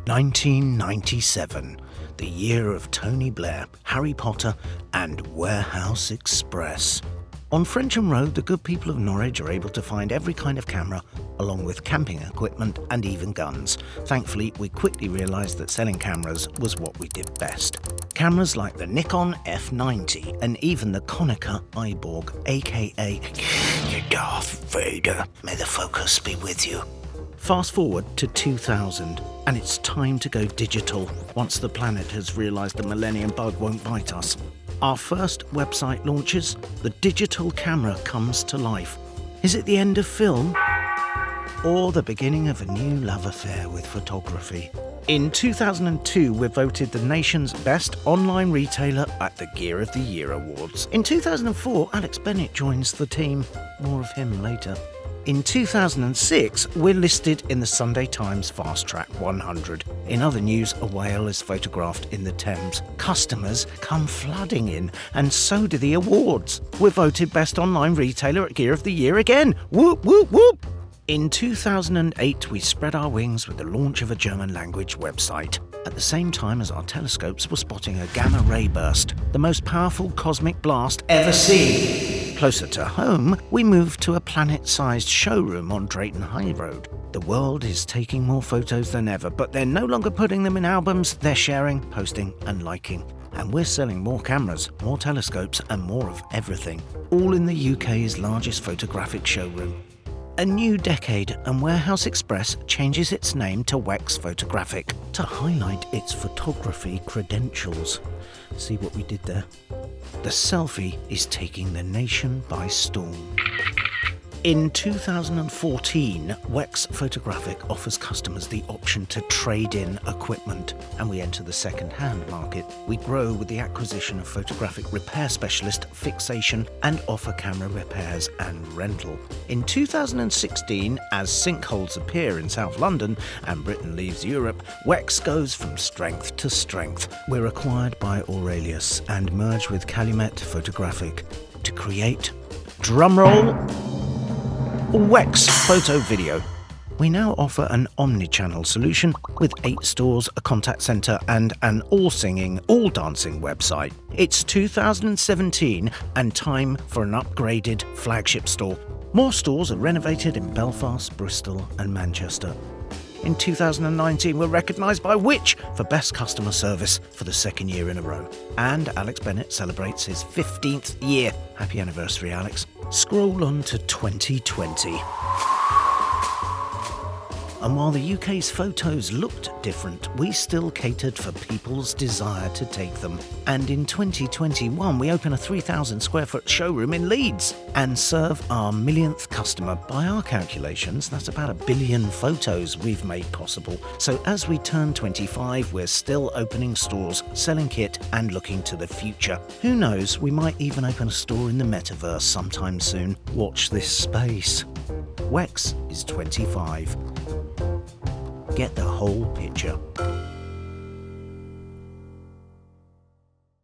1997, the year of Tony Blair, Harry Potter and Warehouse Express. On Frensham Road, the good people of Norwich are able to find every kind of camera, along with camping equipment and even guns. Thankfully, we quickly realised that selling cameras was what we did best. Cameras like the Nikon F90 and even the Konica Eyeborg, aka Darth Vader. May the focus be with you. Fast forward to 2000, and it's time to go digital once the planet has realised the millennium bug won't bite us. Our first website launches, the digital camera comes to life. Is it the end of film? Or the beginning of a new love affair with photography? In 2002, we're voted the nation's best online retailer at the Gear of the Year Awards. In 2004, Alex Bennett joins the team. More of him later. In 2006, we're listed in the Sunday Times Fast Track 100. In other news, a whale is photographed in the Thames. Customers come flooding in, and so do the awards. We're voted Best Online Retailer at Gear of the Year again. Whoop, whoop, whoop! In 2008, we spread our wings with the launch of a German-language website. At the same time as our telescopes were spotting a gamma ray burst, the most powerful cosmic blast ever seen. Closer to home, we moved to a planet-sized showroom on Drayton High Road. The world is taking more photos than ever, but they're no longer putting them in albums, they're sharing, posting and liking. And we're selling more cameras, more telescopes and more of everything, all in the UK's largest photographic showroom. A new decade, and Warehouse Express changes its name to Wex Photographic to highlight its photography credentials. See what we did there? The selfie is taking the nation by storm. In 2014, Wex Photographic offers customers the option to trade in equipment, and we enter the second-hand market. We grow with the acquisition of photographic repair specialist Fixation and offer camera repairs and rental. In 2016, as sinkholes appear in South London and Britain leaves Europe, Wex goes from strength to strength. We're acquired by Aurelius and merge with Calumet Photographic to create, drumroll, Wex Photo Video. We now offer an omni-channel solution with 8 stores, a contact centre and an all-singing, all-dancing website. It's 2017 and time for an upgraded flagship store. More stores are renovated in Belfast, Bristol and Manchester. In 2019, we're recognised by Which for Best Customer Service for the second year in a row. And Alex Bennett celebrates his 15th year. Happy anniversary, Alex. Scroll on to 2020. And while the UK's photos looked different, we still catered for people's desire to take them. And in 2021, we open a 3,000 square foot showroom in Leeds and serve our millionth customer. By our calculations, that's about 1 billion photos we've made possible. So as we turn 25, we're still opening stores, selling kit and looking to the future. Who knows, we might even open a store in the metaverse sometime soon. Watch this space. Wex is 25. Get the whole picture.